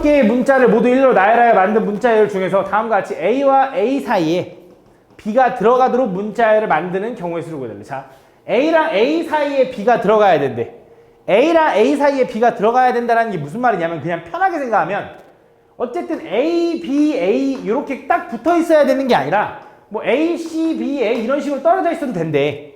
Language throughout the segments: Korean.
6개의 문자를 모두 1로 나열하여 만든 문자열 중에서 다음과 같이 A와 A 사이에 B가 들어가도록 문자열을 만드는 경우의 수를 구해달래. 자, A랑 A 사이에 B가 들어가야 된대. A랑 A 사이에 B가 들어가야 된다는 게 무슨 말이냐면 그냥 편하게 생각하면 어쨌든 A, B, A 이렇게 딱 붙어 있어야 되는 게 아니라 뭐 A, C, B, A 이런 식으로 떨어져 있어도 된대.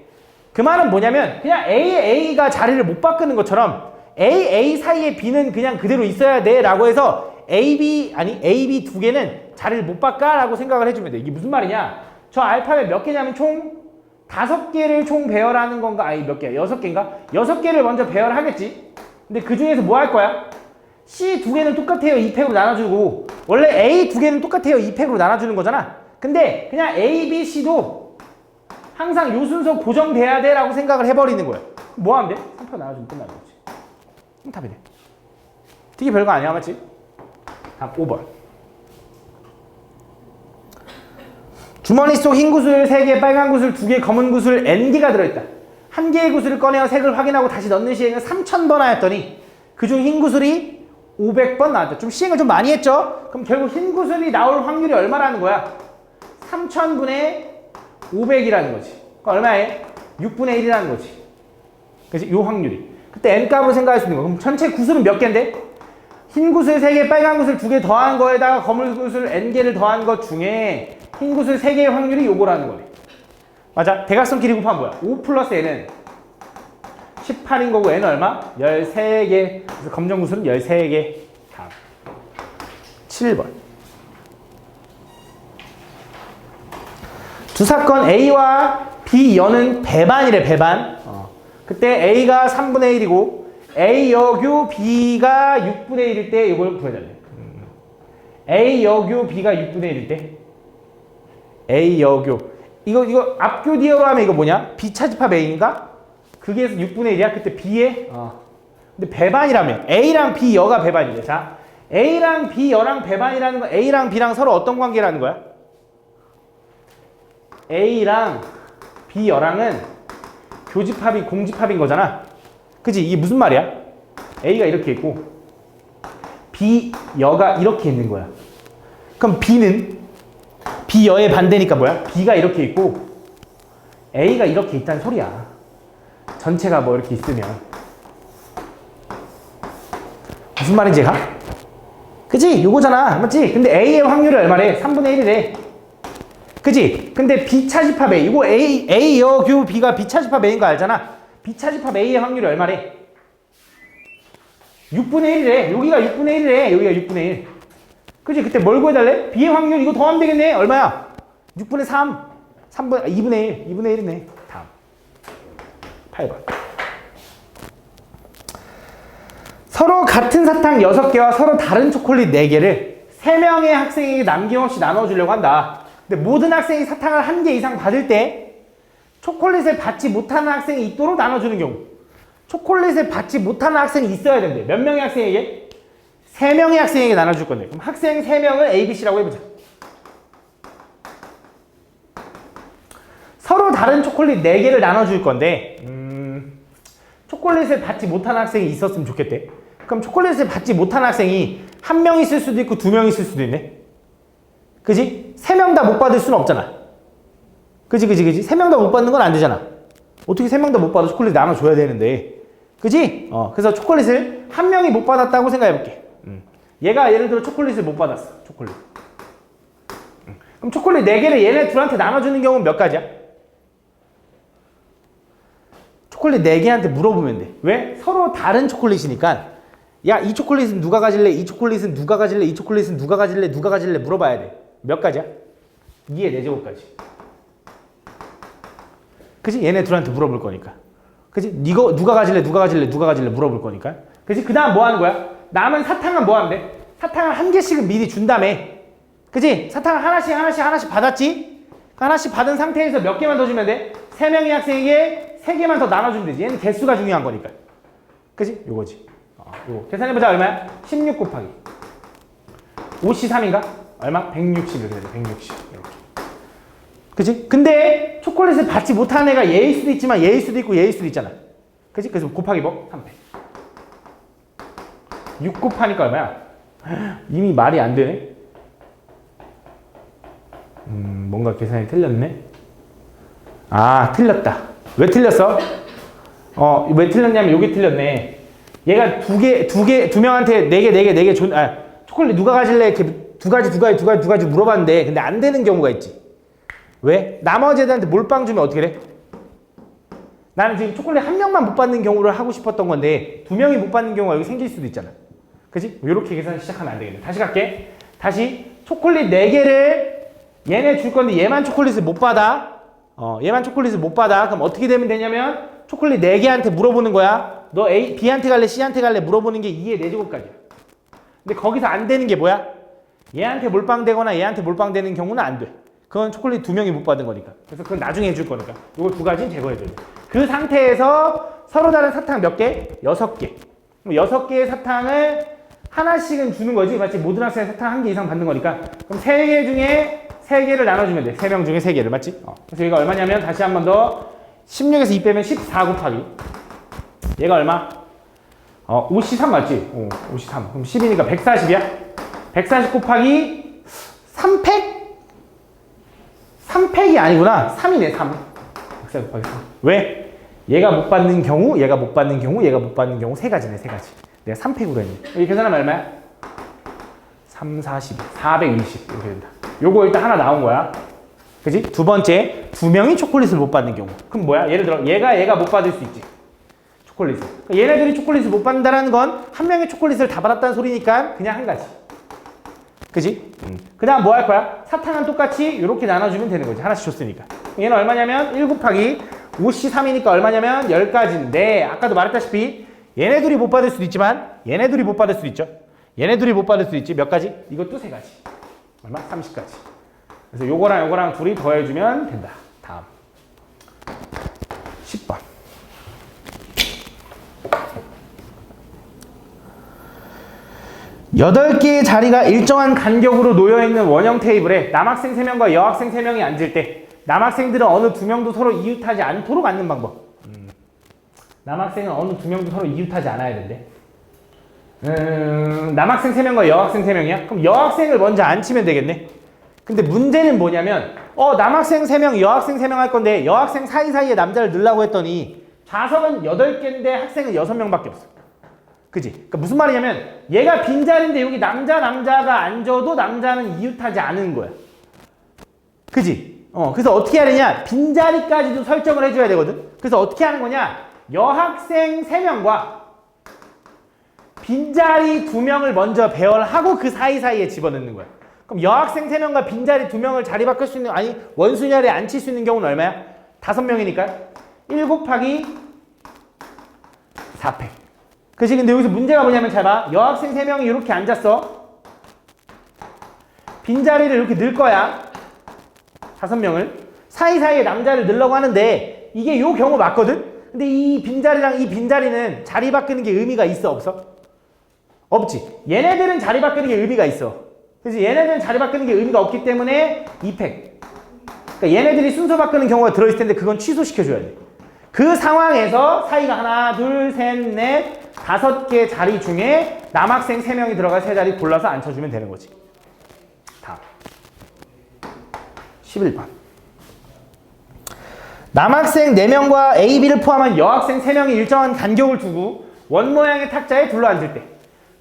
그 말은 뭐냐면 그냥 A가 자리를 못 바꾸는 것처럼 A 사이에 B는 그냥 그대로 있어야 돼 라고 해서 A, B 두 개는 자리를 못 바꿔 라고 생각을 해주면 돼. 이게 무슨 말이냐? 저 알파벳 몇 개냐면 총 5개를 총 배열하는 건가? 아니 몇 개야? 6개인가? 6개를 먼저 배열하겠지? 근데 그 중에서 뭐 할 거야? C 두 개는 똑같아요. 2팩으로 나눠주고 원래 A 두 개는 똑같아요. 2팩으로 나눠주는 거잖아. 근데 그냥 A, B, C도 항상 요 순서 고정돼야 돼 라고 생각을 해버리는 거야. 뭐 하면 돼? 3팩 나눠주면 끝나는 거지. 답이네. 되게 별거 아니야, 맞지? 다음 5번. 주머니 속 흰 구슬 3개, 빨간 구슬 2개, 검은 구슬 N개가 들어있다. 한 개의 구슬을 꺼내어 색을 확인하고 다시 넣는 시행을 3000번 하였더니 그중 흰 구슬이 500번 나왔다. 좀 시행을 좀 많이 했죠? 그럼 결국 흰 구슬이 나올 확률이 얼마라는 거야? 3000분의 500이라는 거지. 그러니까 얼마에? 6분의 1이라는 거지. 그치? 요 확률이. 그때 N값으로 생각할 수 있는 거. 그럼 전체 구슬은 몇 개인데? 흰 구슬 3개, 빨간 구슬 2개 더한 거에다가 검은 구슬 N개를 더한 것 중에 흰 구슬 3개의 확률이 요거라는 거네. 맞아? 대각선 길이 곱하면 뭐야? 5 플러스 N은 18인 거고 N은 얼마? 13개. 그래서 검정 구슬은 13개. 다음 7번. 두 사건 A와 B 여는 배반이래. 배반. 그때 A가 3분의 1이고 A 여규 B가 6분의 1일 때 이걸 구해달래. A 여규 B가 6분의 1일 때 A 여규 이거 앞교디어로 하면 이거 뭐냐? B 차집합 A인가? 그게 6분의 1이야? 그때 B에 근데 배반이라면 A랑 B 여가 배반이래. 자, A랑 B 여랑 배반이라는 건 A랑 B랑 서로 어떤 관계라는 거야? A랑 B 여랑은 교집합이 공집합인 거잖아. 그치? 이게 무슨 말이야? A가 이렇게 있고 B 여가 이렇게 있는 거야. 그럼 B는 B 여의 반대니까 뭐야? B가 이렇게 있고 A가 이렇게 있다는 소리야. 전체가 뭐 이렇게 있으면 무슨 말인지 가? 그치? 요거잖아. 맞지? 근데 A의 확률이 얼마래? 3분의 1이래. 그치? 근데 B차집합 A, 이거 A 여규 B가 B차집합 A인 거 알잖아? B차집합 A의 확률이 얼마래? 6분의 1이래. 여기가 6분의 1이래. 여기가 6분의 1. 그치? 그때 뭘 구해달래? B의 확률 이거 더하면 되겠네. 얼마야? 6분의 3. 2분의 1. 2분의 1이네. 다음. 8번. 서로 같은 사탕 6개와 서로 다른 초콜릿 4개를 3명의 학생에게 남김없이 나눠주려고 한다. 근데 모든 학생이 사탕을 1개 이상 받을 때 초콜릿을 받지 못하는 학생이 있도록 나눠주는 경우. 초콜릿을 받지 못하는 학생이 있어야 된대. 몇 명의 학생에게? 3명의 학생에게 나눠줄 건데. 그럼 학생 3명을 A, B, C라고 해보자. 서로 다른 초콜릿 4개를 나눠줄 건데 초콜릿을 받지 못하는 학생이 있었으면 좋겠대. 그럼 초콜릿을 받지 못하는 학생이 1명 있을 수도 있고 2명 있을 수도 있네. 그지? 3명 다 못 받을 수는 없잖아. 그지? 3명 다 못 받는 건 안 되잖아. 어떻게 3명 다 못 받아? 초콜릿 나눠줘야 되는데. 그지? 그래서 초콜릿을 1명이 못 받았다고 생각해볼게. 얘가 예를 들어 초콜릿을 못 받았어. 초콜릿. 그럼 초콜릿 4개를 얘네 둘한테 나눠주는 경우는 몇 가지야? 초콜릿 4개한테 물어보면 돼. 왜? 서로 다른 초콜릿이니까 야, 이 초콜릿은 누가 가질래? 이 초콜릿은 누가 가질래? 이 초콜릿은 누가 가질래? 누가 가질래? 물어봐야 돼. 몇 가지야? 2의 4제곱까지. 그치? 얘네 둘한테 물어볼 거니까. 그치? 이거 누가 가질래? 누가 가질래? 누가 가질래? 물어볼 거니까. 그치? 그 다음 뭐 하는 거야? 남은 사탕은 뭐 하면 돼? 사탕을 1개씩은 미리 준 다음에. 그치? 사탕을 하나씩 받았지? 하나씩 받은 상태에서 몇 개만 더 주면 돼? 3명의 학생에게 3개만 더 나눠주면 되지. 얘는 개수가 중요한 거니까. 그치? 요거지. 요거. 계산해보자. 얼마야? 16 곱하기 5C3인가? 얼마? 160 이렇게 되죠. 160 이렇게. 그치? 근데 초콜릿을 받지 못하는 애가 얘일 수도 있지만 얘일 수도 있고 얘일 수도 있잖아. 그치? 그래서 곱하기 뭐? 3배. 6 곱하니까 얼마야? 이미 말이 안 되네. 뭔가 계산이 틀렸네. 아, 틀렸다. 왜 틀렸어? 왜 틀렸냐면 여기 틀렸네. 얘가 두 명한테 네 개 초콜릿 누가 가질래? 이렇게 두 가지 물어봤는데 근데 안 되는 경우가 있지. 왜? 나머지 애들한테 몰빵 주면 어떻게 돼? 나는 지금 초콜릿 한 명만 못 받는 경우를 하고 싶었던 건데 두 명이 못 받는 경우가 여기 생길 수도 있잖아. 그치? 이렇게 계산 시작하면 안 되겠네. 다시 갈게. 다시 초콜릿 4개를 얘네 줄 건데 얘만 초콜릿을 못 받아. 얘만 초콜릿을 못 받아. 그럼 어떻게 되면 되냐면 초콜릿 4개한테 물어보는 거야. 너 B한테 갈래? C한테 갈래? 물어보는 게 2의 4제곱까지야. 근데 거기서 안 되는 게 뭐야? 얘한테 몰빵되거나 얘한테 몰빵되는 경우는 안 돼. 그건 초콜릿 2명이 못 받은 거니까. 그래서 그건 나중에 해줄 거니까. 이거 2가지는 제거해줘야 돼. 그 상태에서 서로 다른 사탕 몇 개? 6개. 그럼 6개의 사탕을 하나씩은 주는 거지. 맞지? 모든 학생이 사탕 1개 이상 받는 거니까. 그럼 3개 중에 3개를 나눠주면 돼. 3명 중에 3개를. 맞지? 그래서 얘가 얼마냐면 다시 한 번 더 16에서 2 빼면 14 곱하기. 얘가 얼마? 53 맞지? 53. 그럼 10이니까 140이야? 140 곱하기 3팩? 3팩이 아니구나. 3이네, 3. 140 곱하기 3. 왜? 얘가 못 받는 경우, 얘가 못 받는 경우, 얘가 못 받는 경우 3가지네, 3가지. 내가 3팩으로 했네. 이 계산하면 얼마야? 3, 40, 420 이렇게 된다. 요거 일단 하나 나온 거야. 그지? 두 번째, 2명이 초콜릿을 못 받는 경우. 그럼 뭐야? 예를 들어 얘가 못 받을 수 있지. 초콜릿을. 그러니까 얘네들이 초콜릿을 못 받는다는 건 한 명의 초콜릿을 다 받았다는 소리니까 그냥 한 가지. 그지? 그 다음 뭐 할 거야? 사탕은 똑같이 이렇게 나눠주면 되는 거지. 하나씩 줬으니까. 얘는 얼마냐면 1 곱하기 53이니까 얼마냐면 10가지인데 아까도 말했다시피 얘네들이 못 받을 수도 있지만 얘네들이 못 받을 수도 있죠. 얘네들이 못 받을 수도 있지. 몇 가지? 이것도 3가지. 얼마? 30가지. 그래서 요거랑 둘이 더해주면 된다. 다음 10번. 여덟 개의 자리가 일정한 간격으로 놓여있는 원형 테이블에 남학생 3명과 여학생 3명이 앉을 때 남학생들은 어느 2명도 서로 이웃하지 않도록 앉는 방법. 남학생은 어느 2명도 서로 이웃하지 않아야 된대. 남학생 3명과 여학생 3명이야? 그럼 여학생을 먼저 앉히면 되겠네. 근데 문제는 뭐냐면 남학생 3명, 여학생 3명 할 건데 여학생 사이사이에 남자를 넣으려고 했더니 좌석은 8개인데 학생은 6명밖에 없어. 그지? 그러니까 무슨 말이냐면 얘가 빈자리인데 여기 남자가 앉아도 남자는 이웃하지 않은 거야. 그지? 그래서 어떻게 해야 되냐? 빈자리까지도 설정을 해줘야 되거든. 그래서 어떻게 하는 거냐? 여학생 3명과 빈자리 2명을 먼저 배열하고 그 사이사이에 집어넣는 거야. 그럼 여학생 3명과 빈자리 2명을 자리 바꿀 수 있는, 아니 원수 자리에 앉힐 수 있는 경우는 얼마야? 5명이니까 1 곱하기 4팩. 그치? 근데 여기서 문제가 뭐냐면 잘 봐. 여학생 3명이 이렇게 앉았어. 빈자리를 이렇게 넣을 거야. 5명을. 사이사이에 남자를 넣으려고 하는데 이게 요 경우 맞거든? 근데 이 빈자리랑 이 빈자리는 자리 바꾸는 게 의미가 있어? 없어? 없지. 얘네들은 자리 바꾸는 게 의미가 있어. 그래서 얘네들은 자리 바꾸는 게 의미가 없기 때문에 2팩. 그러니까 얘네들이 순서 바꾸는 경우가 들어있을 텐데 그건 취소시켜줘야 돼. 그 상황에서 사이가 하나, 둘, 셋, 넷, 5개 자리 중에 남학생 3명이 들어갈 3자리 골라서 앉혀주면 되는 거지. 다음 11번. 남학생 4명과 A, B를 포함한 여학생 3명이 일정한 간격을 두고 원 모양의 탁자에 둘러앉을 때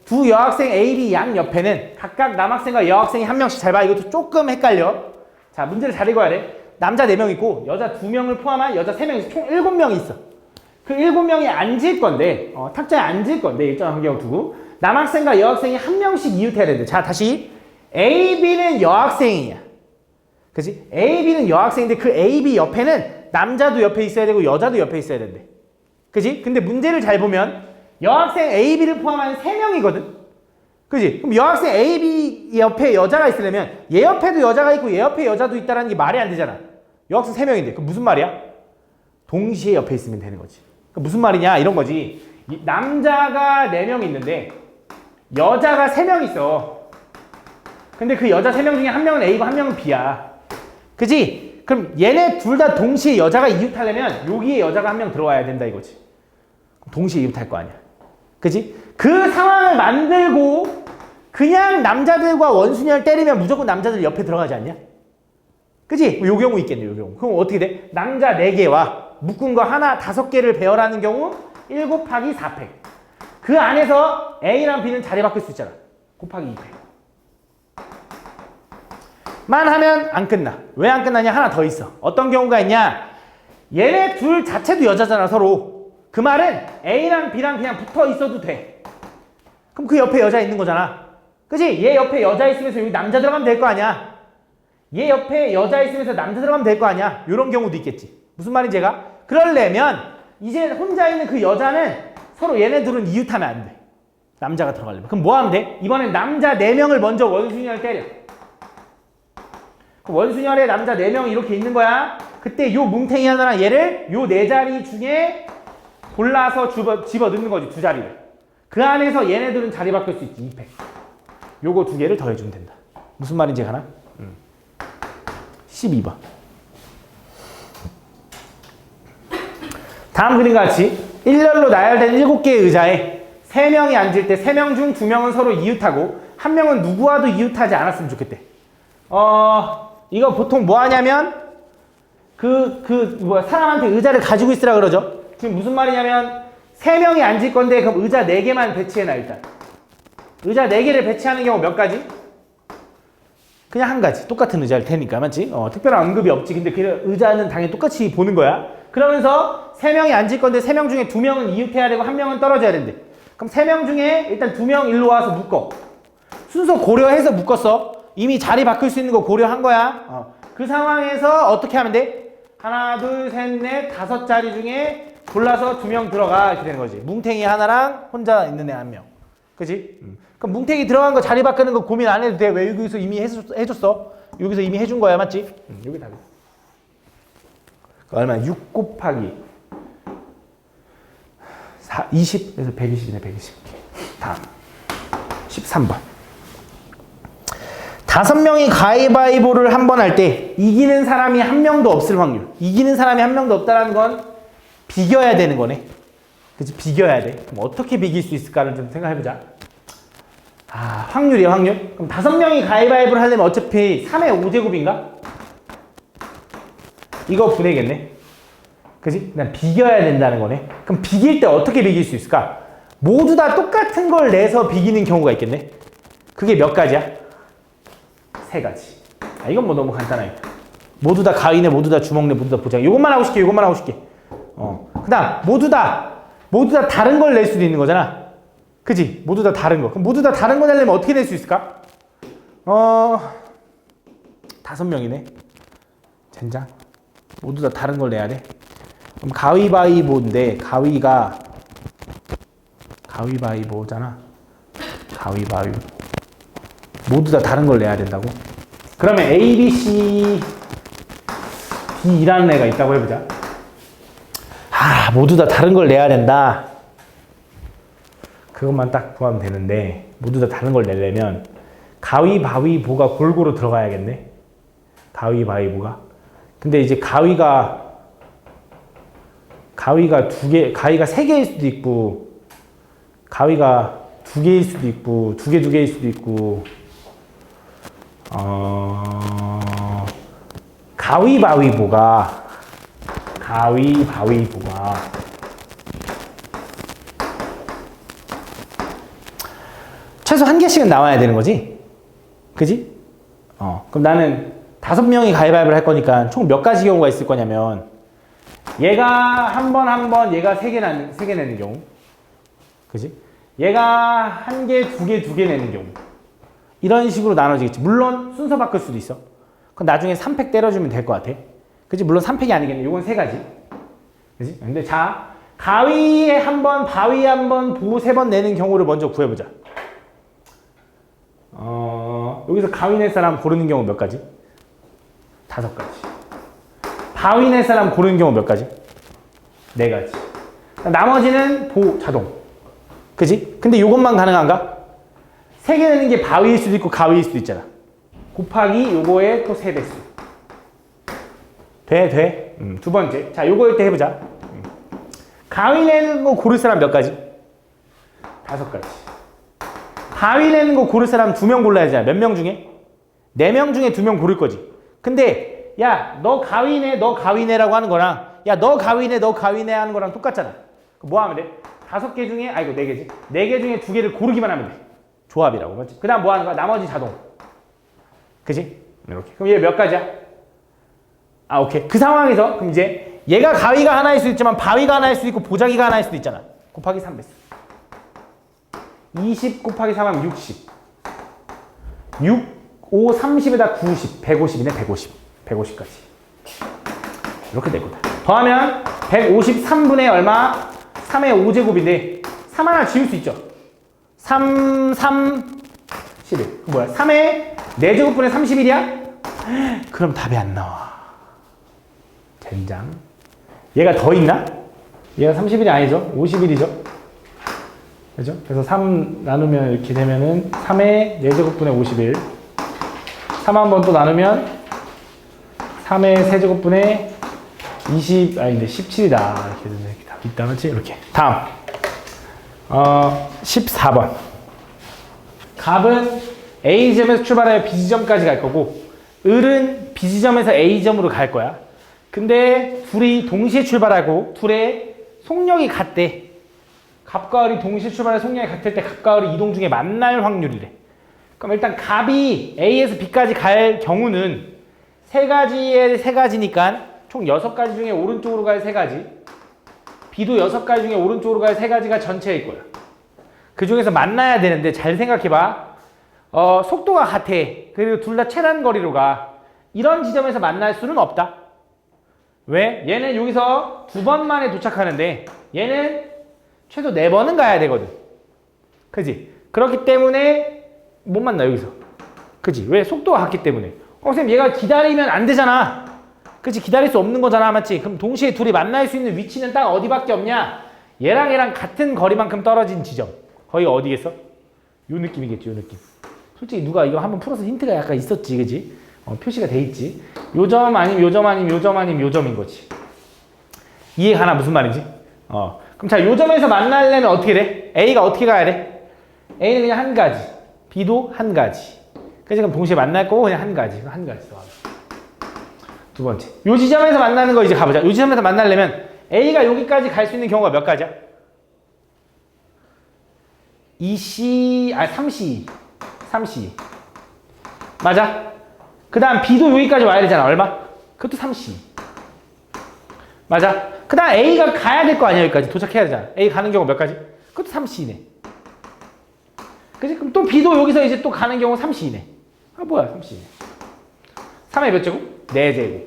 두 여학생 A, B 양 옆에는 각각 남학생과 여학생이 1명씩. 잘 봐. 이것도 조금 헷갈려. 자, 문제를 잘 읽어야 돼. 남자 4명 있고 여자 2명을 포함한 여자 3명 있어. 총 7명이 있어. 그 7명이 앉을 건데 탁자에 앉을 건데 일정한 간격을 두고 남학생과 여학생이 1명씩 이웃해야 되는데, 자 다시 A, B는 여학생이야. 그치? A, B는 여학생인데 그 A, B 옆에는 남자도 옆에 있어야 되고 여자도 옆에 있어야 된대. 그치? 근데 문제를 잘 보면 여학생 A, B를 포함한 3명이거든? 그치? 그럼 여학생 A, B 옆에 여자가 있으려면 얘 옆에도 여자가 있고 얘 옆에 여자도 있다는 게 말이 안 되잖아. 여학생 3명인데 그럼 무슨 말이야? 동시에 옆에 있으면 되는 거지. 그럼 무슨 말이냐? 이런 거지. 남자가 4명 있는데 여자가 3명 있어. 근데 그 여자 3명 중에 1명은 A고 1명은 B야. 그치? 그럼 얘네 둘 다 동시에 여자가 이웃하려면 여기에 여자가 1명 들어와야 된다 이거지. 동시에 이웃할 거 아니야. 그치? 그 상황을 만들고 그 그냥 남자들과 원순위를 때리면 무조건 남자들 옆에 들어가지 않냐? 그치? 요 경우 있겠네, 요 경우. 그럼 어떻게 돼? 남자 4개와 묶은 거 하나 5개를 배열하는 경우 1 곱하기 4팩. 그 안에서 A랑 B는 자리 바꿀 수 있잖아. 곱하기 2팩. 만 하면 안 끝나. 왜 안 끝나냐? 하나 더 있어. 어떤 경우가 있냐? 얘네 둘 자체도 여자잖아, 서로. 그 말은 A랑 B랑 그냥 붙어 있어도 돼. 그럼 그 옆에 여자 있는 거잖아. 그치? 얘 옆에 여자 있으면서 여기 남자 들어가면 될 거 아니야. 얘 옆에 여자 있으면서 남자 들어가면 될 거 아니야. 이런 경우도 있겠지. 무슨 말인지 제가? 그러려면 이제 혼자 있는 그 여자는 서로 얘네 둘은 이웃하면 안 돼. 남자가 들어가려면. 그럼 뭐 하면 돼? 이번엔 남자 4명을 먼저 원순위를 때려. 원순열에 남자 4명이 이렇게 있는 거야. 그때 요 뭉탱이 하나랑 얘를 요 4자리 중에 골라서 집어 넣는 거지, 2자리를. 그 안에서 얘네들은 자리 바꿀 수 있지, 2팩. 요거 2개를 더해주면 된다. 무슨 말인지 가나? 12번. 다음 그림과 같이 일렬로 나열된 7개의 의자에 3명이 앉을 때 3명 중 2명은 서로 이웃하고 1명은 누구와도 이웃하지 않았으면 좋겠대. 이거 보통 뭐 하냐면 사람한테 의자를 가지고 있으라 그러죠. 지금 무슨 말이냐면 3명이 앉을 건데 그럼 의자 4개만 배치해놔. 일단 의자 4개를 배치하는 경우 몇 가지? 그냥 한 가지. 똑같은 의자일 테니까, 맞지? 특별한 언급이 없지. 근데 그 의자는 당연히 똑같이 보는 거야. 그러면서 3명이 앉을 건데 3명 중에 2명은 이웃해야 되고 1명은 떨어져야 된대. 그럼 3명 중에 일단 2명 일로 와서 묶어. 순서 고려해서 묶었어. 이미 자리 바꿀 수 있는 거 고려한 거야. 그 상황에서 어떻게 하면 돼? 하나, 둘, 셋, 넷, 5자리 중에 골라서 2명 들어가. 이렇게 되는 거지. 뭉탱이 하나랑 혼자 있는 애 1명. 그치? 그럼 뭉탱이 들어간 거 자리 바꾸는 거 고민 안 해도 돼. 왜? 여기서 이미 해줬어. 여기서 이미 해준 거야. 맞지? 여기 답이. 얼마야? 6 곱하기 20에서 120이네. 120. 다음 13번. 5명이 가위바위보를 한 번 할 때 이기는 사람이 1명도 없을 확률. 이기는 사람이 1명도 없다는 건 비겨야 되는 거네. 그치? 비겨야 돼. 그럼 어떻게 비길 수 있을까를 좀 생각해보자. 확률이야, 확률. 그럼 5명이 가위바위보를 하려면 어차피 3의 5제곱인가? 이거 분해겠네. 그치? 그냥 비겨야 된다는 거네. 그럼 비길 때 어떻게 비길 수 있을까? 모두 다 똑같은 걸 내서 비기는 경우가 있겠네. 그게 몇 가지야? 3가지. 이건 뭐 너무 간단하니까. 모두 다 가위네, 모두 다 주먹네, 모두 다 보장. 이것만 하고 싶게, 이것만 하고 싶게. 그 다음, 모두 다 다른 걸 낼 수도 있는 거잖아. 그지? 모두 다 다른 거. 그럼 모두 다 다른 거 내려면 어떻게 낼 수 있을까? 5명이네. 젠장. 모두 다 다른 걸 내야 돼. 그럼 가위바위보인데, 가위바위보잖아. 가위바위보. 모두 다 다른 걸 내야 된다고? 그러면 A, B, C, D라는 애가 있다고 해보자. 모두 다 다른 걸 내야 된다. 그것만 딱 구하면 되는데 모두 다 다른 걸 내려면 가위바위보가 골고루 들어가야겠네. 가위바위보가. 근데 이제 가위가 3개일 수도 있고 가위가 2개일 수도 있고 2개일 수도 있고 가위바위보가 최소 1개씩은 나와야 되는 거지? 그지? 그럼 나는 5명이 가위바위보를 할 거니까 총 몇 가지 경우가 있을 거냐면 얘가 한 번, 얘가 3개 내는 경우. 그지? 얘가 1개, 2개 내는 경우. 이런 식으로 나눠지겠지. 물론 순서 바꿀 수도 있어. 그럼 나중에 3팩 때려주면 될 것 같아. 그지? 물론 3팩이 아니겠네. 요건 3가지. 그지? 근데 자, 가위에 한 번, 바위에 한 번, 보 3번 내는 경우를 먼저 구해보자. 여기서 가위 낼 사람 고르는 경우 몇 가지? 5가지. 바위 낼 사람 고르는 경우 몇 가지? 4가지. 나머지는 보, 자동. 그지? 근데 요것만 가능한가? 3개 내는 게 바위일 수도 있고 가위일 수도 있잖아. 곱하기 요거의 또 3배수. 돼? 2번째. 자, 요거 때 해보자. 가위 내는 거 고를 사람 몇 가지? 5가지. 가위 내는 거 고를 사람 2명 골라야 되잖아. 몇 명 중에? 4명 중에 2명 고를 거지. 근데 야, 너 가위 내, 너 가위 내라고 하는 거랑 야, 너 가위 내, 너 가위 내 하는 거랑 똑같잖아. 뭐 하면 돼? 5개 중에, 아이고 4개지. 4개 중에 2개를 고르기만 하면 돼. 조합이라고. 맞지? 그 다음 뭐 하는 거야? 나머지 자동. 그지? 이렇게. 그럼 얘 몇 가지야? 아, 오케이. 그 상황에서 그럼 이제 얘가 가위가 하나일 수도 있지만 바위가 하나일 수도 있고 보자기가 하나일 수도 있잖아. 곱하기 3 됐어. 20 곱하기 3 하면 60. 6, 5, 30에다 90. 150이네, 150. 150까지. 이렇게 되거든. 더하면 153분의 얼마? 3의 5제곱인데 3 하나 지울 수 있죠. 3, 11. 뭐야? 3의 4제곱분의 31이야? 그럼 답이 안 나와. 젠장. 얘가 더 있나? 얘가 30일이 아니죠? 50일이죠? 그죠? 그래서 3 나누면 이렇게 되면은 3의 4제곱분의 51. 3 한 번 또 나누면 3의 세제곱분의 20, 아닌데 17이다. 이렇게 되면 이렇게 답 있다. 맞지? 이렇게. 다음. 14번. 값은 A지점에서 출발하여 B지점까지 갈 거고, 을은 B지점에서 A지점으로 갈 거야. 근데 둘이 동시에 출발하고, 둘의 속력이 같대. 갑과 을이 동시에 출발해 속력이 같을 때 갑과 을이 이동 중에 만날 확률이래. 그럼 일단 갑이 A에서 B까지 갈 경우는 세 가지니까 총 6가지 중에 오른쪽으로 갈 3가지, B도 6가지 중에 오른쪽으로 갈 3가지가 전체일 거야. 그 중에서 만나야 되는데 잘 생각해봐. 속도가 같아. 그리고 둘 다 최단 거리로 가. 이런 지점에서 만날 수는 없다. 왜? 얘는 여기서 2번 만에 도착하는데 얘는 최소 4번은 가야 되거든. 그지? 그렇기 때문에 못 만나 여기서. 그지? 왜? 속도가 같기 때문에. 선생님 얘가 기다리면 안 되잖아. 그치? 기다릴 수 없는 거잖아. 맞지? 그럼 동시에 둘이 만날 수 있는 위치는 딱 어디밖에 없냐? 얘랑 같은 거리만큼 떨어진 지점. 거기가 어디겠어? 요 느낌이겠지, 요 느낌. 솔직히 누가 이거 한번 풀어서 힌트가 약간 있었지, 그지? 표시가 돼 있지. 요 점 아니면 요 점 아니면 요 점 아니면 요 점인 거지. 이해가나? 무슨 말인지? 그럼 자, 요 점에서 만나려면 어떻게 돼? A가 어떻게 가야 돼? A는 그냥 한 가지, B도 한 가지. 그래서 그럼 동시에 만날 거고 그냥 한 가지. 한 가지 더. 두 번째. 요 지점에서 만나는 거 이제 가보자. 요 지점에서 만나려면 A가 여기까지 갈 수 있는 경우가 몇 가지야? 3C. 맞아? 그 다음 B도 여기까지 와야 되잖아. 얼마? 그것도 3C. 맞아? 그 다음 A가 가야 될 거 아니야. 여기까지 도착해야 되잖아. A 가는 경우 몇 가지? 그것도 3C네. 그치? 그럼 또 B도 여기서 이제 또 가는 경우 3C네. 아, 뭐야, 3C네. 3의 몇 제곱? 4제곱.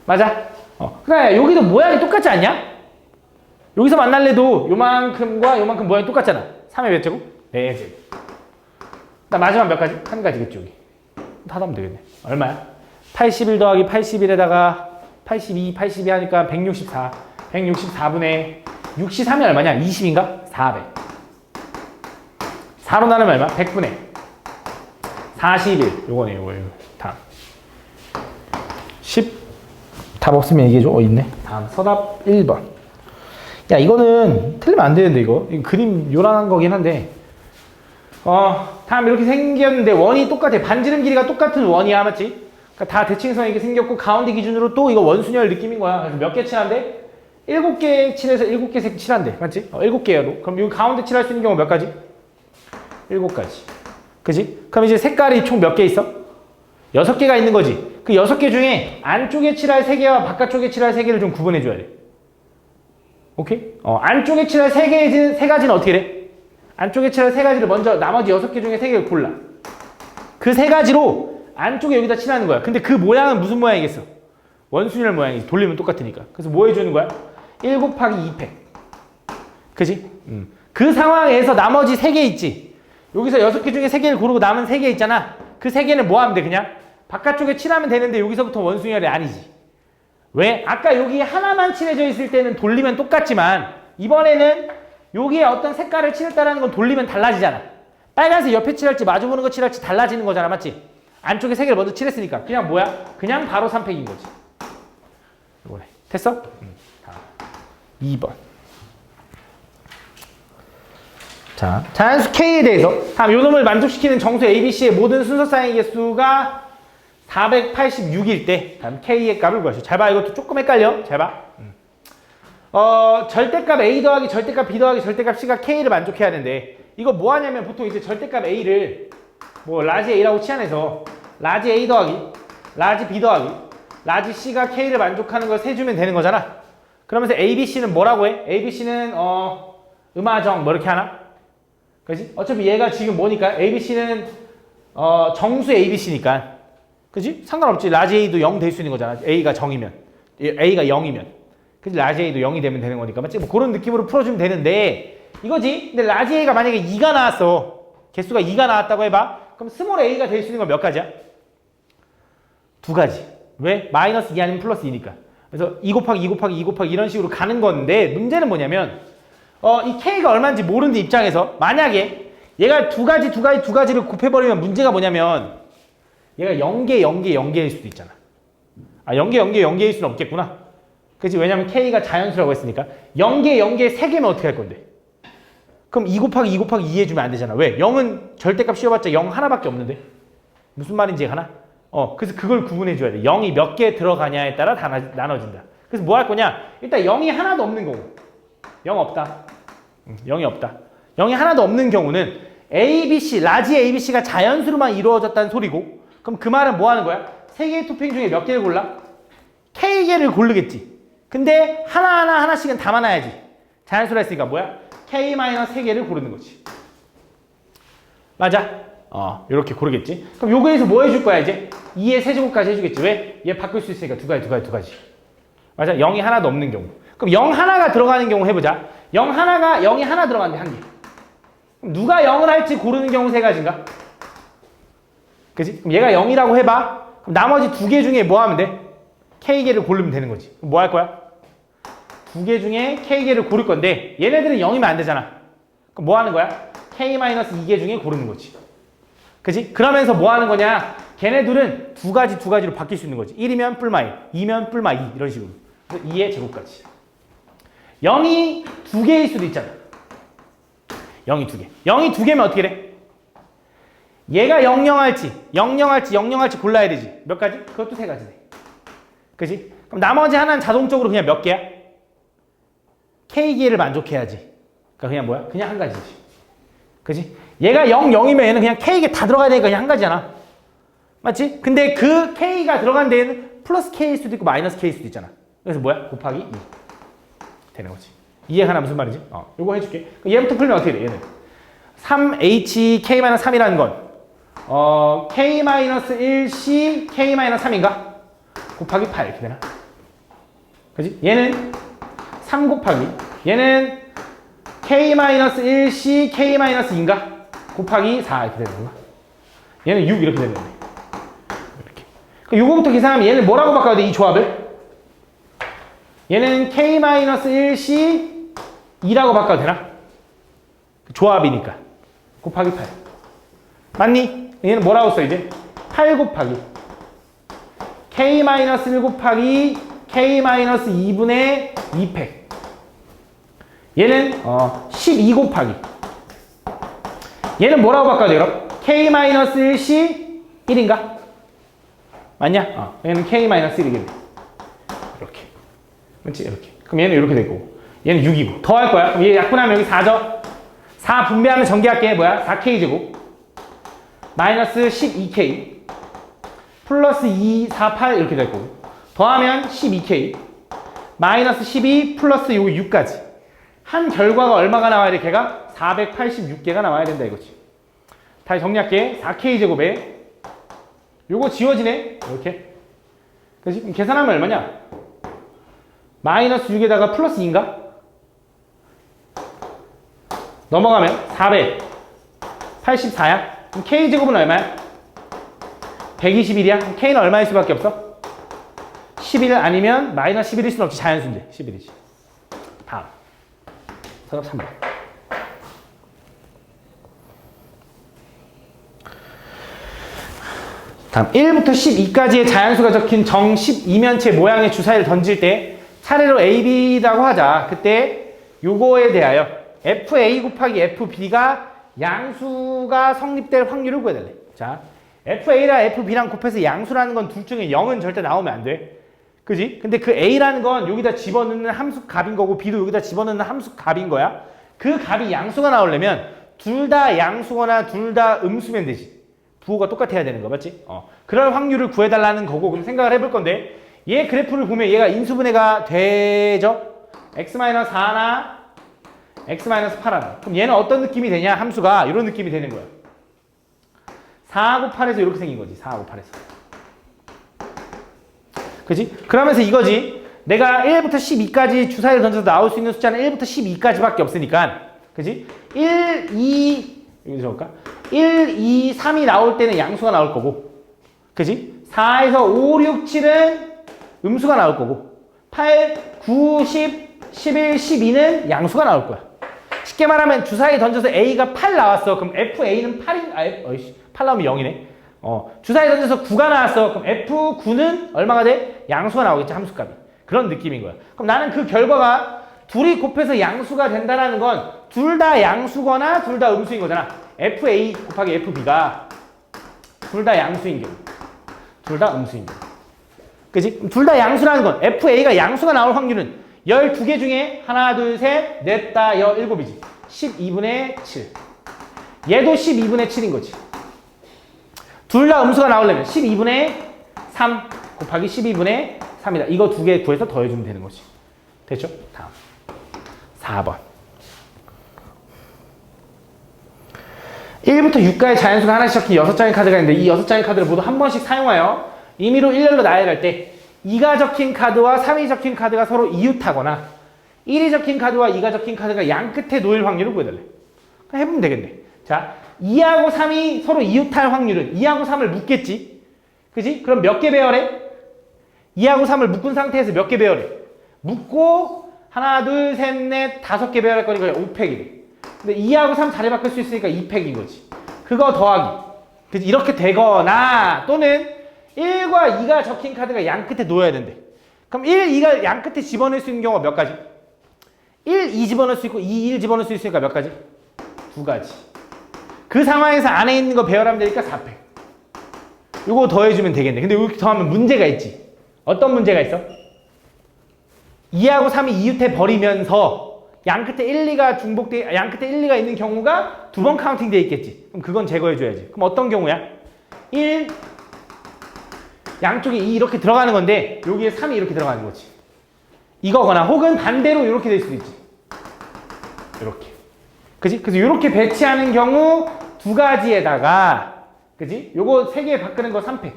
맞아? 그래, 여기도 모양이 똑같지 않냐? 여기서 만날래도 요만큼과 요만큼 모양이 똑같잖아. 3의 몇 제곱? 4제곱. 나 마지막 몇 가지? 한 가지겠지, 여기. 다 하면 되겠네. 얼마야? 81 더하기 81에다가 82 하니까 164. 164분의 63이 얼마냐? 20인가? 400. 4로 나누면 얼마? 100분의 41. 요거네, 요거. 다음. 10. 답 없으면 얘기해줘. 있네. 다음. 서답 1번. 야, 이거는 틀리면 안 되는데, 이거. 그림 요란한 거긴 한데. 다음 이렇게 생겼는데 원이 똑같아. 반지름 길이가 똑같은 원이야. 맞지? 그러니까 다 대칭선이 이렇게 생겼고 가운데 기준으로 또 이거 원순열 느낌인 거야. 그래서 몇 개 칠한데? 7개 칠해서 7개 색 칠한대. 맞지? 7개로. 그럼 이 가운데 칠할 수 있는 경우 몇 가지? 7가지. 그지? 그럼 이제 색깔이 총 몇 개 있어? 6개가 있는 거지. 그 6개 중에 안쪽에 칠할 3개와 바깥쪽에 칠할 3개를 좀 구분해 줘야 돼. 오케이? 안쪽에 칠할 3가지는 어떻게 돼? 안쪽에 칠할 3가지를 먼저 나머지 6개 중에 3개를 골라. 그 3가지로 안쪽에 여기다 칠하는 거야. 근데 그 모양은 무슨 모양이겠어? 원순열 모양이지. 돌리면 똑같으니까. 그래서 뭐 해주는 거야? 1 곱하기 2팩. 그지? 그 상황에서 나머지 3개 있지. 여기서 6개 중에 3개를 고르고 남은 3개 있잖아. 그 3개는 뭐 하면 돼? 그냥 바깥쪽에 칠하면 되는데 여기서부터 원순열이 아니지. 왜? 아까 여기 하나만 칠해져 있을 때는 돌리면 똑같지만 이번에는 여기에 어떤 색깔을 칠했다는 건 돌리면 달라지잖아. 빨간색 옆에 칠할지 마주보는 거 칠할지 달라지는 거잖아. 맞지? 안쪽에 3개를 먼저 칠했으니까 그냥 뭐야? 그냥 바로 3팩인 거지. 이거네. 됐어? 2번. 자, 자연수 K에 대해서 다음 요 놈을 만족시키는 정수 ABC의 모든 순서 사인 개수가 486일 때 다음 K의 값을 구하시오. 잘 봐. 이것도 조금 헷갈려. 잘 봐. 절대값 A 더하기 절대값 B 더하기 절대값 C가 K를 만족해야 되는데 이거 뭐 하냐면 보통 이제 절대값 A를 뭐 라지 A라고 치환해서 라지 A 더하기 라지 B 더하기 라지 C가 K를 만족하는 걸 세주면 되는 거잖아. 그러면서 ABC는 뭐라고 해? ABC는 음화정 뭐 이렇게 하나? 그지? 어차피 얘가 지금 뭐니까 ABC는 정수 ABC니까 그지? 상관없지. 라지 A도 0 될 수 있는 거잖아. A가 정이면 A가 0이면 그지? 라지 A도 0이 되면 되는 거니까 맞지? 뭐 그런 느낌으로 풀어주면 되는데 이거지? 근데 라지 A가 만약에 2가 나왔어. 개수가 2가 나왔다고 해봐. 그럼 스몰 A가 될 수 있는 건 몇 가지야? 두 가지. 왜? 마이너스 2 아니면 플러스 2니까. 그래서 2 곱하기 2 곱하기 2 곱하기 이런 식으로 가는 건데 문제는 뭐냐면 이 K가 얼마인지 모르는 입장에서 만약에 얘가 두 가지를 곱해버리면 문제가 뭐냐면 얘가 0개 0개 0개일 수도 있잖아. 아 0개 0개 0개일 수는 없겠구나. 그치? 왜냐면 K가 자연수라고 했으니까 0개 0개 3개면 어떻게 할 건데? 그럼 2 곱하기 2 곱하기 2 해주면 안 되잖아. 왜? 0은 절대값 씌워봤자 0 하나밖에 없는데 무슨 말인지 하나? 그래서 그걸 구분해줘야 돼. 0이 몇 개 들어가냐에 따라 다 나눠진다. 그래서 뭐 할 거냐? 일단 0이 하나도 없는 경우 0 없다. 0이 없다. 0이 하나도 없는 경우는 ABC, 라지 ABC가 자연수로만 이루어졌다는 소리고 그럼 그 말은 뭐 하는 거야? 3개의 토핑 중에 몇 개를 골라? K개를 고르겠지. 근데 하나씩은 담아놔야지. 자연수라 했으니까 뭐야? K-3개를 고르는 거지. 맞아? 이렇게 고르겠지. 그럼 요거에서 뭐 해줄 거야 이제? 2의 세제곱까지 해주겠지. 왜? 얘 바꿀 수 있으니까 두 가지. 맞아? 0이 하나도 없는 경우. 그럼 0 하나가 들어가는 경우 해보자. 0이 하나 들어가는데 한 개. 그럼 누가 0을 할지 고르는 경우 세 가지인가? 그치? 그럼 얘가 0이라고 해봐. 그럼 나머지 두 개 중에 뭐 하면 돼? K개를 고르면 되는 거지. 그럼 뭐 할 거야? 두 개 중에 K개를 고를 건데 얘네들은 0이면 안 되잖아. 그럼 뭐 하는 거야? K-2개 중에 고르는 거지. 그치? 그러면서 뭐 하는 거냐? 걔네들은 두 가지로 바뀔 수 있는 거지. 1이면 뿔마 1, 2면 뿔마 2 이런 식으로. 그래서 2의 제곱까지. 0이 두 개일 수도 있잖아. 0이 두 개. 0이 두 개면 어떻게 돼? 얘가 00 할지 골라야 되지. 몇 가지? 그것도 세 가지네. 그치? 그럼 나머지 하나는 자동적으로 그냥 몇 개야? K개를 만족해야지. 그러니까 그냥 뭐야? 그냥 한 가지지. 그치? 얘가 0이면 얘는 그냥 K개 다 들어가야 되니까 그냥 한 가지잖아. 맞지? 근데 그 K가 들어간 데에는 플러스 K일 수도 있고 마이너스 K일 수도 있잖아. 그래서 뭐야? 곱하기 2. 되는 거지. 이해가나 무슨 말이지? 요거 해줄게. 얘부터 풀면 어떻게 돼? 얘는 3HK-3이라는 건 K-1C K-3인가? 곱하기 8 이렇게 되나? 그지? 얘는 3 곱하기 얘는 K-1C K-2인가? 곱하기 4 이렇게 되는 건가? 얘는 6 이렇게 되는 거네. 이렇게. 그럼 요거부터 계산하면 얘는 뭐라고 바꿔야 돼? 이 조합을? 얘는 K-1C 2라고 바꿔도 되나? 조합이니까. 곱하기 8. 맞니? 얘는 뭐라고 써 이제? 8 곱하기 K-1 곱하기 K-2분의 2팩. 얘는 12 곱하기 얘는 뭐라고 바꿔야 돼요? K-1C 1인가? 맞냐? 얘는 K-1이겠네. 이렇게. 그렇지? 이렇게. 그럼 얘는 이렇게 되고 얘는 6이고 더 할 거야. 그럼 얘 약분하면 여기 4죠? 4 분배하면 전개할게. 뭐야? 4K제곱 마이너스 12K 플러스 2, 4, 8 이렇게 될 거고 더하면 12K 마이너스 12 플러스 요거 6까지 한 결과가 얼마가 나와야 돼? 걔가 486개가 나와야 된다 이거지. 다시 정리할게. 4K제곱에 요거 지워지네. 이렇게. 그치? 그럼 계산하면 얼마냐? 마이너스 6에다가 플러스 2인가? 넘어가면 484야? 그럼 K제곱은 얼마야? 121이야? 그럼 K는 얼마일 수밖에 없어? 11 아니면 마이너스 11일 수는 없지. 자연수인데 11이지. 다음 서랍 3번. 다음 1부터 12까지의 자연수가 적힌 정 12면체 모양의 주사위를 던질 때 차례로 A, B라고 하자. 그때 요거에 대하여 FA 곱하기 FB가 양수가 성립될 확률을 구해달래. 자, FA랑 FB랑 곱해서 양수라는 건 둘 중에 0은 절대 나오면 안 돼. 그지? 근데 그 A라는 건 여기다 집어넣는 함수 값인 거고 B도 여기다 집어넣는 함수 값인 거야. 그 값이 양수가 나오려면 둘 다 양수거나 둘 다 음수면 되지. 부호가 똑같아야 되는 거 맞지? 그럴 확률을 구해달라는 거고 그럼 생각을 해볼 건데 얘 그래프를 보면 얘가 인수분해가 되죠? x-4나 x-8하나. 그럼 얘는 어떤 느낌이 되냐? 함수가 이런 느낌이 되는 거야. 4하고 8에서 이렇게 생긴 거지. 4하고 8에서. 그지? 그러면서 이거지. 내가 1부터 12까지 주사위를 던져서 나올 수 있는 숫자는 1부터 12까지밖에 없으니까. 그지? 1, 2, 여기 적을까? 1, 2, 3이 나올 때는 양수가 나올 거고. 그지? 4에서 5, 6, 7은 음수가 나올 거고. 8, 9, 10, 11, 12는 양수가 나올 거야. 쉽게 말하면 주사위 던져서 A가 8 나왔어. 그럼 FA는 8인, 8 나오면 0이네. 주사위 던져서 9가 나왔어. 그럼 F9는 얼마가 돼? 양수가 나오겠지, 함수값이. 그런 느낌인 거야. 그럼 나는 그 결과가 둘이 곱해서 양수가 된다는 건 둘 다 양수거나 둘 다 음수인 거잖아. FA 곱하기 FB가 둘 다 양수인 경우. 둘 다 음수인 경우. 그지? 둘 다 양수라는 건 FA가 양수가 나올 확률은 12개 중에 하나, 둘, 셋, 넷, 다, 여, 일곱이지. 12분의 7. 얘도 12분의 7인 거지. 둘 다 음수가 나오려면 12분의 3 곱하기 12분의 3이다. 이거 두 개 구해서 더해주면 되는 거지. 됐죠? 다음. 4번. 1부터 6까지 자연수가 하나씩 적힌 6장의 카드가 있는데 이 6장의 카드를 모두 한 번씩 사용하여 임의로 일렬로 나열할 때 2가 적힌 카드와 3이 적힌 카드가 서로 이웃하거나 1이 적힌 카드와 2가 적힌 카드가 양 끝에 놓일 확률을 구해달래. 해보면 되겠네. 자, 2하고 3이 서로 이웃할 확률은 2하고 3을 묶겠지. 그지? 그럼 몇 개 배열해? 2하고 3을 묶은 상태에서 몇 개 배열해? 묶고 하나, 둘, 셋, 넷, 5개 배열할 거니까 5팩이래. 근데 2하고 3 자리 바꿀 수 있으니까 2팩인 거지. 그거 더하기. 그치? 이렇게 되거나 또는 1과 2가 적힌 카드가 양 끝에 놓여야 된대. 그럼 1, 2가 양 끝에 집어넣을 수 있는 경우가 몇 가지? 1, 2 집어넣을 수 있고 2, 1 집어넣을 수 있으니까 몇 가지? 2가지. 그 상황에서 안에 있는 거 배열하면 되니까 4팩. 이거 더해주면 되겠네. 근데 이렇게 더하면 문제가 있지. 어떤 문제가 있어? 2하고 3이 이웃해 버리면서 양 끝에 1, 2가 중복돼, 양 끝에 1, 2가 있는 경우가 두 번 카운팅 돼 있겠지. 그럼 그건 제거해줘야지. 그럼 어떤 경우야? 1, 양쪽에 2 이렇게 들어가는 건데 여기에 3이 이렇게 들어가는 거지. 이거거나 혹은 반대로 이렇게 될 수도 있지. 이렇게. 그지? 그래서 이렇게 배치하는 경우 두 가지에다가 그지? 요거 3개 바꾸는 거 3팩.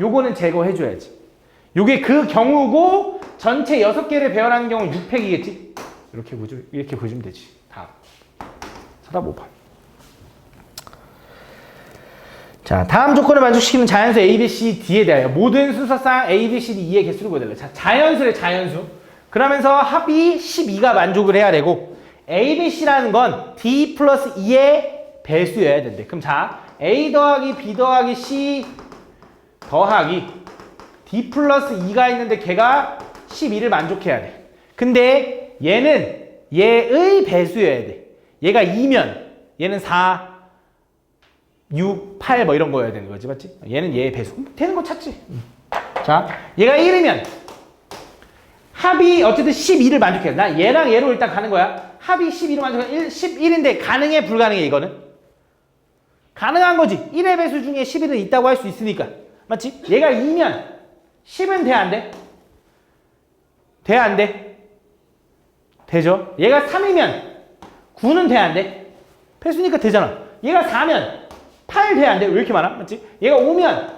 요거는 제거해줘야지. 요게 그 경우고 전체 6개를 배열하는 경우 6팩이겠지? 이렇게 보시면 되지. 다음. 4번. 자, 다음 조건을 만족시키는 자연수 A, B, C, D에 대하여 모든 순서상 A, B, C, D, E의 개수를 구해달라. 자, 자연수래, 자연수. 그러면서 합이 12가 만족을 해야 되고 A, B, C라는 건 D 플러스 E의 배수여야 된대. 그럼 자, A 더하기 B 더하기 C 더하기 D 플러스 E가 있는데 걔가 12를 만족해야 돼. 근데 얘는 얘의 배수여야 돼. 얘가 2면 얘는 4, 6, 8 뭐 이런 거여야 되는 거지, 맞지? 얘는 얘의 배수. 되는 거 찾지? 자, 얘가 1이면 합이 어쨌든 12를 만족해. 나 얘랑 얘로 일단 가는 거야. 합이 12를 만족해. 11인데 가능해, 불가능해, 이거는? 가능한 거지. 1의 배수 중에 11은 있다고 할 수 있으니까. 맞지? 얘가 2면 10은 돼, 안 돼? 돼, 안 돼? 되죠? 얘가 3이면 9는 돼, 안 돼? 배수니까 되잖아. 얘가 4면 8 돼, 안 돼? 왜 이렇게 많아? 맞지? 얘가 5면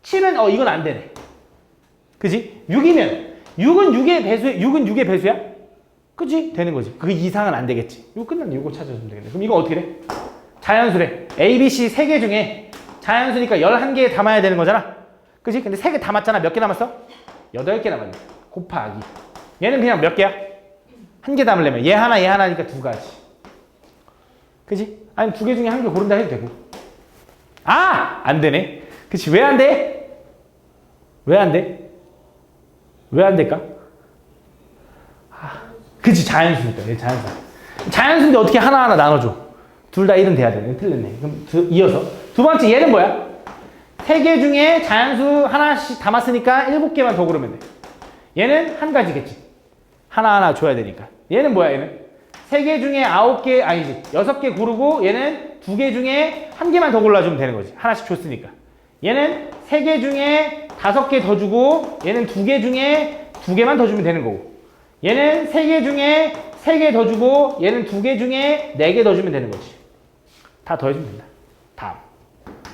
7은 이건 안 되네. 그지? 6이면 6은 6의 배수야? 그지? 되는 거지. 그 이상은 안 되겠지. 이거 끝났네. 이거 찾아주면 되겠네. 그럼 이거 어떻게 돼? 자연수래. A, B, C 3개 중에 자연수니까 11개 담아야 되는 거잖아. 그지? 근데 3개 담았잖아. 몇 개 남았어? 8개 남았네. 곱하기. 얘는 그냥 몇 개야? 1개 담으려면 얘 하나니까 2가지. 그지? 아니 2개 중에 1개 고른다 해도 되고. 아! 안 되네. 그치? 왜 안 돼? 왜 안 돼? 왜 안 될까? 아, 그치? 자연수니까. 얘 자연수. 자연수인데 어떻게 하나하나 나눠줘? 둘 다 1은 돼야 돼. 틀렸네. 그럼 이어서. 두 번째 얘는 뭐야? 3개 중에 자연수 하나씩 담았으니까 7개만 더 고르면 돼. 얘는 한 가지겠지. 하나하나 줘야 되니까. 얘는 뭐야, 얘는? 3개 중에 9개, 아니지. 6개 고르고 얘는 2개 중에 1개만 더 골라주면 되는 거지. 하나씩 줬으니까. 얘는 3개 중에 5개 더 주고 얘는 2개 중에 2개만 더 주면 되는 거고. 얘는 3개 중에 3개 더 주고 얘는 2개 중에 4개 더 주면 되는 거지. 다 더해주면 된다. 다음.